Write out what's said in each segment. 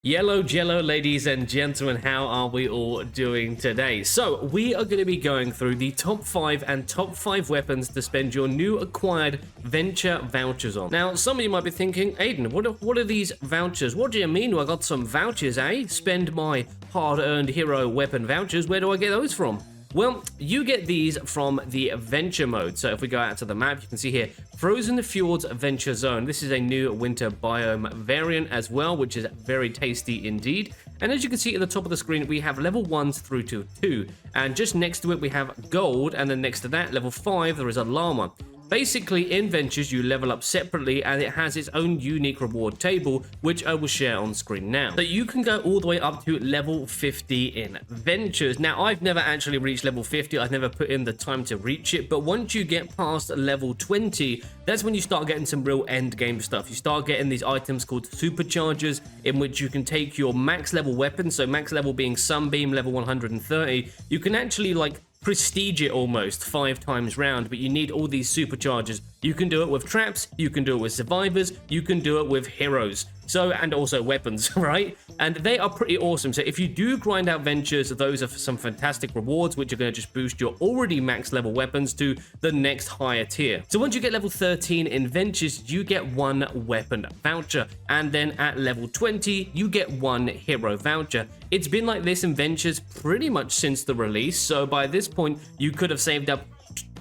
Yellow Jello, ladies and gentlemen, how are we all doing today? So, we are going to be going through the top 5 and top 5 weapons to spend your new acquired venture vouchers on. Now, some of you might be thinking, Aiden, what are these vouchers? What do you mean I got some vouchers, eh? Spend my hard-earned hero weapon vouchers, where do I get those from? Well, you get these from the Venture mode. So if we go out to the map, you can see here, Frozen Fjords Venture Zone. This is a new winter biome variant as well, which is very tasty indeed. And as you can see at the top of the screen, we have level 1s through to 2. And just next to it, we have gold. And then next to that, level 5, there is a llama. Basically, in Ventures, you level up separately, and it has its own unique reward table, which I will share on screen now. So you can go all the way up to level 50 in Ventures. Now, I've never actually reached level 50. I've never put in the time to reach it, but once you get past level 20, that's when you start getting some real end game stuff. You start getting these items called superchargers, in which you can take your max level weapon, so max level being Sunbeam, level 130, you can actually, like, prestige it almost 5 times round, but you need all these superchargers. You can do it with traps, you can do it with survivors, you can do it with heroes. So, and also weapons, right? And they are pretty awesome. So if you do grind out Ventures, those are some fantastic rewards, which are going to just boost your already max level weapons to the next higher tier. So once you get level 13 in Ventures, you get 1 weapon voucher. And then at level 20, you get 1 hero voucher. It's been like this in Ventures pretty much since the release. So by this point, you could have saved up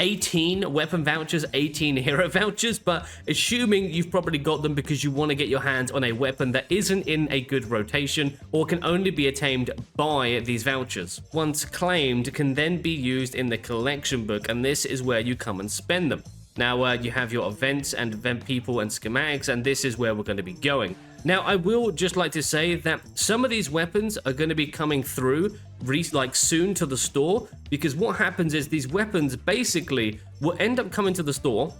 18 weapon vouchers, 18 hero vouchers, but assuming you've probably got them because you want to get your hands on a weapon that isn't in a good rotation or can only be attained by these vouchers. Once claimed, can then be used in the collection book, and this is where you come and spend them. Now, you have your events and event people and schematics, and this is where we're going to be going. Now, I will just like to say that some of these weapons are going to be coming through soon to the store, because what happens is these weapons basically will end up coming to the store,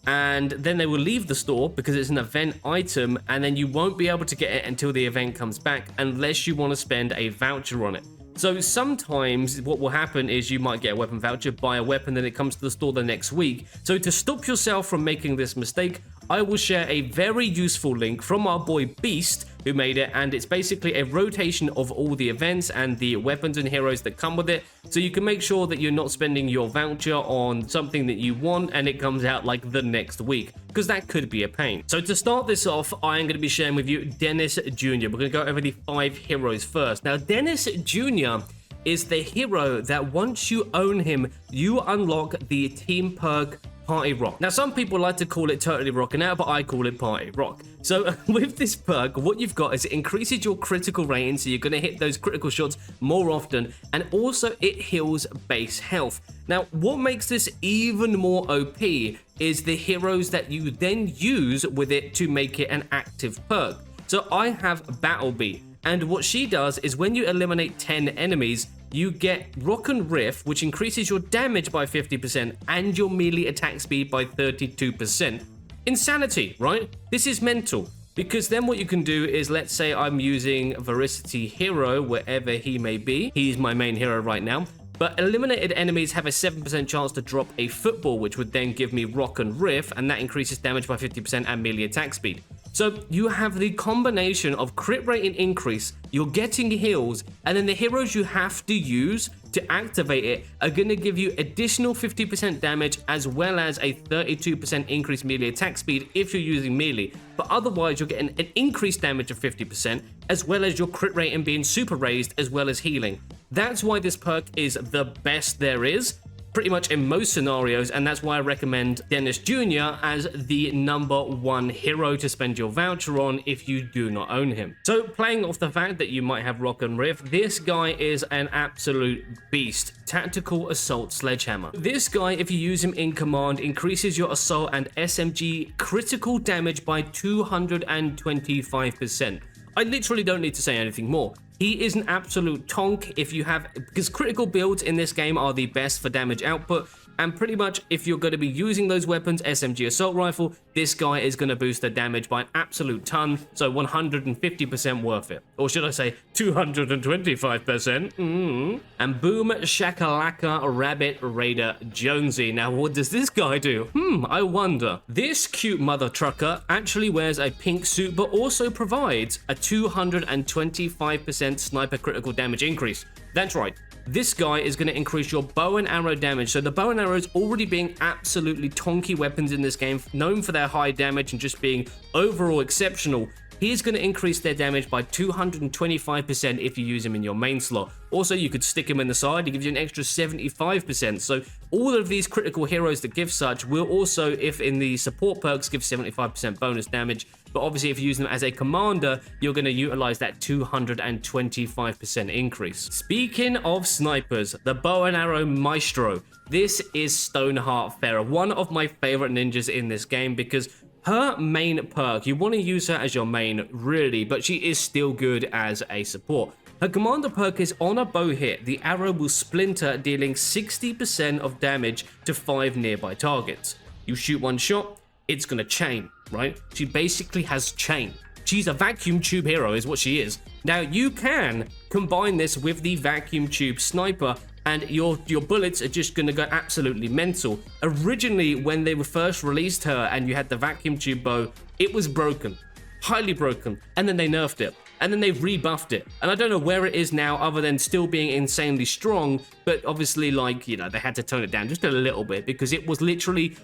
and then they will leave the store because it's an event item, and then you won't be able to get it until the event comes back unless you want to spend a voucher on it. So sometimes what will happen is you might get a weapon voucher, buy a weapon, then it comes to the store the next week. So to stop yourself from making this mistake, I will share a very useful link from our boy Beast, who made it, and it's basically a rotation of all the events and the weapons and heroes that come with it, so you can make sure that you're not spending your voucher on something that you want and it comes out like the next week, because that could be a pain. So to start this off, I am going to be sharing with you Dennis Jr. We're going to go over the 5 heroes first. Now, Dennis Jr. is the hero that once you own him, you unlock the team perk Party Rock. Now, some people like to call it Totally Rockin' Out, but I call it Party Rock. So with this perk, what you've got is it increases your critical rating, so you're going to hit those critical shots more often, and also it heals base health. Now, what makes this even more OP is the heroes that you then use with it to make it an active perk. So I have Battlebee, and what she does is when you eliminate 10 enemies, you get Rock and Riff, which increases your damage by 50% and your melee attack speed by 32%. Insanity, right? This is mental. Because then what you can do is, let's say I'm using Veracity Hero, wherever he may be. He's my main hero right now. But eliminated enemies have a 7% chance to drop a football, which would then give me Rock and Riff, and that increases damage by 50% and melee attack speed. So you have the combination of crit rating increase, you're getting heals, and then the heroes you have to use to activate it are going to give you additional 50% damage as well as a 32% increased melee attack speed if you're using melee. But otherwise, you're getting an increased damage of 50% as well as your crit rating being super raised as well as healing. That's why this perk is the best there is, pretty much in most scenarios, and that's why I recommend Dennis Jr. as the #1 hero to spend your voucher on if you do not own him. So playing off the fact that you might have Rock and Riff, this guy is an absolute beast. Tactical Assault Sledgehammer. This guy, if you use him in command, increases your assault and SMG critical damage by 225%. I literally don't need to say anything more. He is an absolute tonk if you have, because critical builds in this game are the best for damage output, and pretty much if you're going to be using those weapons, SMG assault rifle, this guy is going to boost their damage by an absolute ton, so 150% worth it. Or should I say 225%? And boom shakalaka Rabbit Raider Jonesy. Now what does this guy do? I wonder. This cute mother trucker actually wears a pink suit but also provides a 225% sniper critical damage increase. That's right. This guy is going to increase your bow and arrow damage. So the bow and arrows already being absolutely tonky weapons in this game, known for their high damage and just being overall exceptional. He's going to increase their damage by 225% if you use him in your main slot. Also, you could stick him in the side, he gives you an extra 75%. So all of these critical heroes that give such will also, if in the support perks, give 75% bonus damage. But obviously, if you use them as a commander, you're going to utilize that 225% increase. Speaking of snipers, the bow and arrow maestro. This is Stoneheart Farah, one of my favorite ninjas in this game, because her main perk, you want to use her as your main, really, but she is still good as a support. Her commander perk is on a bow hit, the arrow will splinter, dealing 60% of damage to 5 nearby targets. You shoot one shot, it's gonna chain, right? She basically has chain. She's a vacuum tube hero is what she is. Now you can combine this with the vacuum tube sniper, and your bullets are just going to go absolutely mental. Originally, when they were first released her and you had the vacuum tube bow, it was broken, highly broken, and then they nerfed it, and then they rebuffed it. And I don't know where it is now other than still being insanely strong, but obviously, like, you know, they had to tone it down just a little bit because it was literally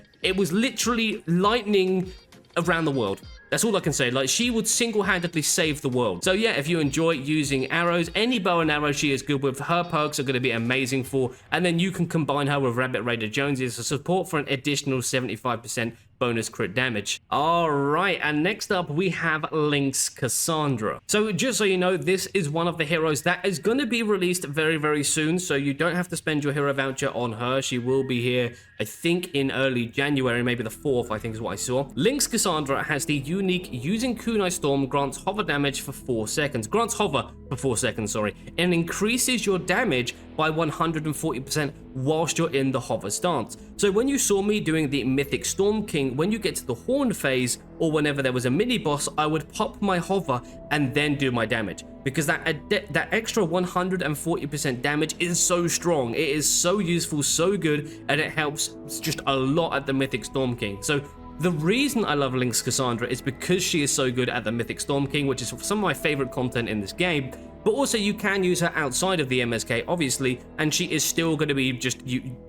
lightning around the world. That's all I can say. Like, she would single-handedly save the world. So yeah, if you enjoy using arrows, any bow and arrow she is good with, her perks are going to be amazing for, and then you can combine her with Rabbit Raider Jonesy as a support for an additional 75% bonus crit damage. All right, and next up we have Lynx Cassandra. So just so you know, this is one of the heroes that is going to be released very, very soon, so you don't have to spend your hero voucher on her. She will be here, I think, in early January, maybe the 4th, I think is what I saw. Lynx Cassandra has the unique using Kunai Storm, grants hover damage for 4 seconds. Grants hover for 4 seconds, sorry, and increases your damage by 140% whilst you're in the hover stance. So when you saw me doing the Mythic Storm King, when you get to the Horn phase, or whenever there was a mini boss, I would pop my hover and then do my damage, because that extra 140% damage is so strong. It is so useful, so good, and it helps just a lot at the Mythic Storm King. So the reason I love Lynx Cassandra is because she is so good at the Mythic Storm King, which is some of my favorite content in this game. But also you can use her outside of the MSK, obviously, and she is still going to be just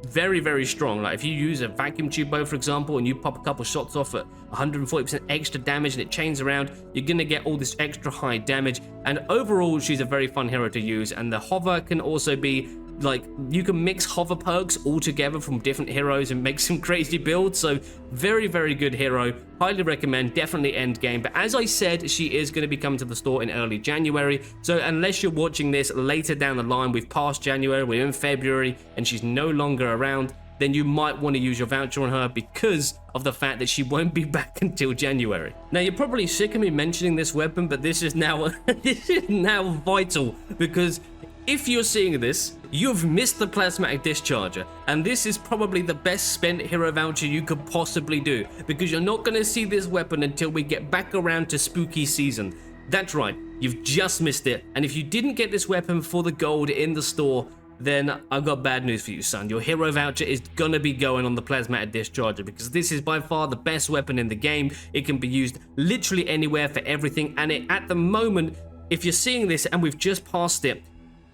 very, very strong. Like if you use a vacuum tube bow, for example, and you pop a couple shots off at 140% extra damage and it chains around, you're going to get all this extra high damage. And overall, she's a very fun hero to use. And the hover can also be, like, you can mix hover perks all together from different heroes and make some crazy builds. So very, very good hero. Highly recommend, definitely end game. But as I said, she is going to be coming to the store in early January. So unless you're watching this later down the line, we've passed January, we're in February, and she's no longer around, then you might want to use your voucher on her because of the fact that she won't be back until January. Now, you're probably sick of me mentioning this weapon, but this is now this is now vital, because if you're seeing this, you've missed the Plasmatic Discharger, and this is probably the best spent hero voucher you could possibly do, because you're not going to see this weapon until we get back around to spooky season. That's right, you've just missed it, and if you didn't get this weapon for the gold in the store, then I've got bad news for you, son. Your hero voucher is gonna be going on the Plasmatic Discharger, because this is by far the best weapon in the game. It can be used literally anywhere for everything, and at the moment, if you're seeing this and we've just passed it,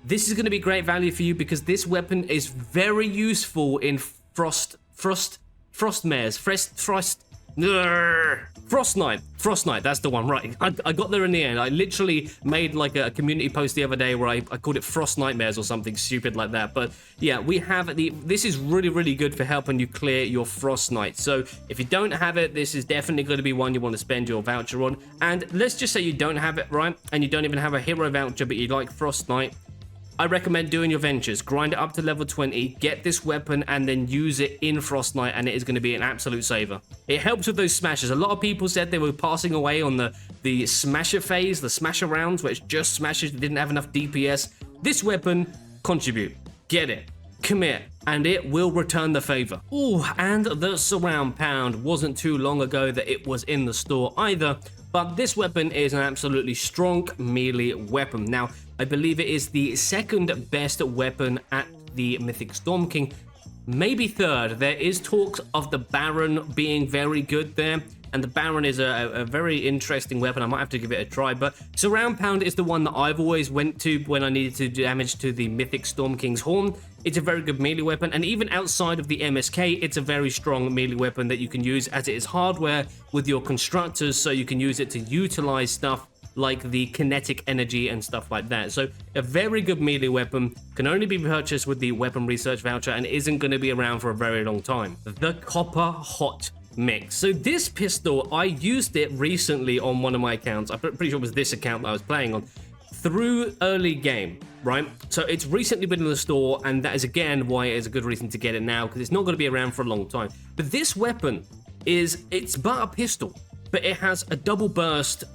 this is going to be great value for you, because this weapon is very useful in Frostnite, that's the one, right? I got there in the end. I literally made like a community post the other day where I called it Frost Nightmares or something stupid like that. But yeah, we have this is really, really good for helping you clear your Frost Night. So if you don't have it, this is definitely going to be one you want to spend your voucher on. And let's just say you don't have it, right? And you don't even have a hero voucher, but you like Frost Night. I recommend doing your ventures, grind it up to level 20, get this weapon, and then use it in Frost Night, and it is going to be an absolute saver. It helps with those smashes. A lot of people said they were passing away on the smasher phase, the smasher rounds, which just smashes, didn't have enough DPS. This weapon, contribute. Get it. Commit. and it will return the favor. Ooh, and the surround pound wasn't too long ago that it was in the store either, but this weapon is an absolutely strong melee weapon. Now, I believe it is the second best weapon at the Mythic Storm King, maybe third. There is talks of the Baron being very good there, and the Baron is a very interesting weapon. I might have to give it a try, but Surround Pound is the one that I've always went to when I needed to do damage to the Mythic Storm King's Horn. It's a very good melee weapon, and even outside of the MSK, it's a very strong melee weapon that you can use, as it is hardware with your constructors, so you can use it to utilize stuff like the kinetic energy and stuff like that. So a very good melee weapon, can only be purchased with the weapon research voucher and isn't going to be around for a very long time. The Copper Hot Mix. So this pistol, I used it recently on one of my accounts. I'm pretty sure it was this account that I was playing on, through early game, right? So it's recently been in the store, and that is again why it is a good reason to get it now, because it's not going to be around for a long time. But this weapon it's but a pistol, but it has a double burst,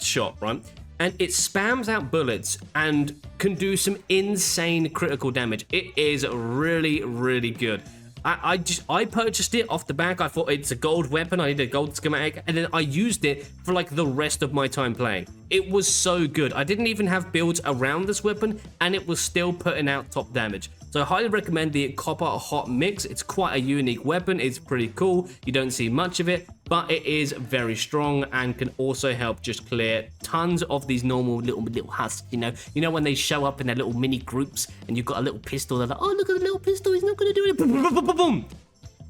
shot, right? And it spams out bullets and can do some insane critical damage. It is really, really good. I purchased it off the back. I thought it's a gold weapon, I needed a gold schematic, and then I used it for like the rest of my time playing. It was so good. I didn't even have builds around this weapon, and it was still putting out top damage. So I highly recommend the Copper Hot Mix. It's quite a unique weapon. It's pretty cool. You don't see much of it, but it is very strong and can also help just clear tons of these normal little husks, you know when they show up in their little mini groups and you've got a little pistol, they're like, oh, look at the little pistol, he's not going to do it, boom, boom, boom, boom, boom.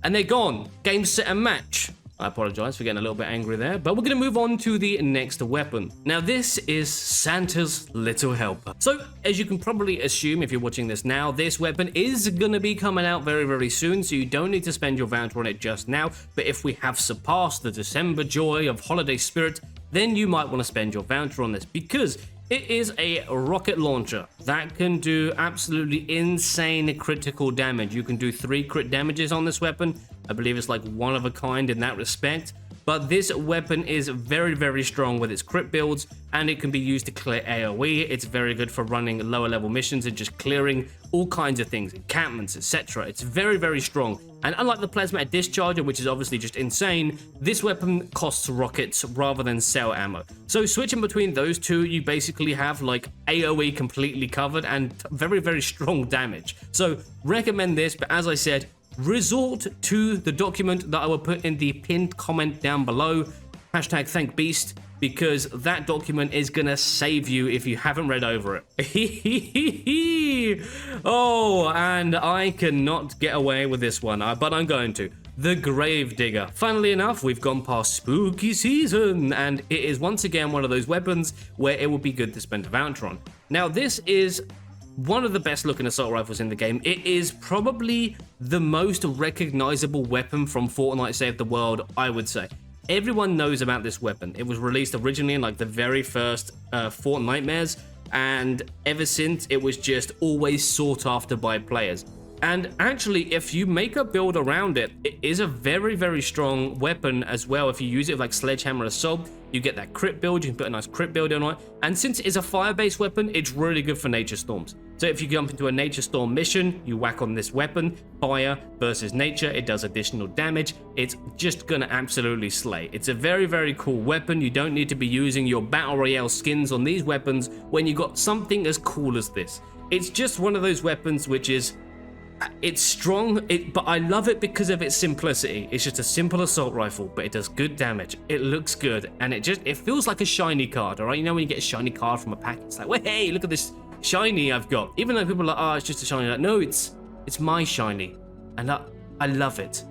And they're gone. Game, set, and match. I apologize for getting a little bit angry there, but we're going to move on to the next weapon. Now, this is Santa's Little Helper. So, as you can probably assume if you're watching this now, this weapon is going to be coming out very, very soon, so you don't need to spend your voucher on it just now. But if we have surpassed the December joy of holiday spirit, then you might want to spend your voucher on this, because it is a rocket launcher that can do absolutely insane critical damage. You can do 3 crit damages on this weapon. I believe it's like one of a kind in that respect. But this weapon is very, very strong with its crit builds, and it can be used to clear AoE. It's very good for running lower level missions and just clearing all kinds of things, encampments, etc. It's very, very strong. And unlike the Plasmatic Discharger, which is obviously just insane, this weapon costs rockets rather than cell ammo. So switching between those two, you basically have like AoE completely covered and very, very strong damage. So recommend this, but as I said, resort to the document that I will put in the pinned comment down below, #ThankBeast, because that document is gonna save you if you haven't read over it. Oh, and I cannot get away with this one, but I'm going to. The Gravedigger. Funnily enough, we've gone past spooky season, and it is once again one of those weapons where it would be good to spend a voucher on. Now, this is one of the best looking assault rifles in the game. It is probably the most recognizable weapon from Fortnite Save the World, I would say. Everyone knows about this weapon. It was released originally in like the very first Fortnitemares, and ever since it was just always sought after by players. And actually, if you make a build around it, it is a very, very strong weapon as well. If you use it with like Sledgehammer Assault, you get that crit build, you can put a nice crit build on it. And since it is a fire-based weapon, it's really good for nature storms. So if you jump into a nature storm mission, you whack on this weapon, fire versus nature, it does additional damage. It's just gonna absolutely slay. It's a very, very cool weapon. You don't need to be using your Battle Royale skins on these weapons when you got something as cool as this. It's just one of those weapons which is, it's strong, but I love it because of its simplicity. It's just a simple assault rifle, but it does good damage. It looks good, and it feels like a shiny card, all right? You know when you get a shiny card from a pack, it's like, well, hey, look at this shiny I've got. Even though people are like, oh, it's just a shiny. Like, no, it's my shiny, and I love it.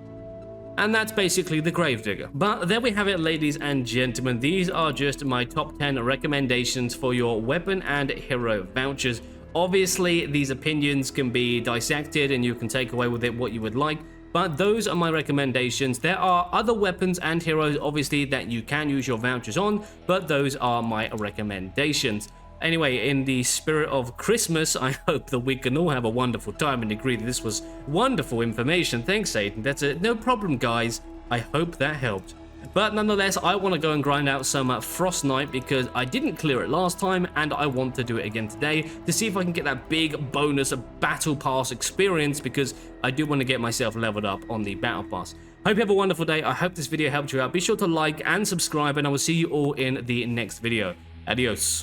And that's basically the Gravedigger. But there we have it, ladies and gentlemen. These are just my top 10 recommendations for your weapon and hero vouchers. Obviously, these opinions can be dissected and you can take away with it what you would like, but those are my recommendations. There are other weapons and heroes, obviously, that you can use your vouchers on, but those are my recommendations. Anyway, in the spirit of Christmas, I hope that we can all have a wonderful time and agree that this was wonderful information. Thanks, Aiden. That's no problem, guys. I hope that helped. But nonetheless, I want to go and grind out some Frost Knight because I didn't clear it last time and I want to do it again today to see if I can get that big bonus Battle Pass experience because I do want to get myself leveled up on the Battle Pass. Hope you have a wonderful day. I hope this video helped you out. Be sure to like and subscribe and I will see you all in the next video. Adios.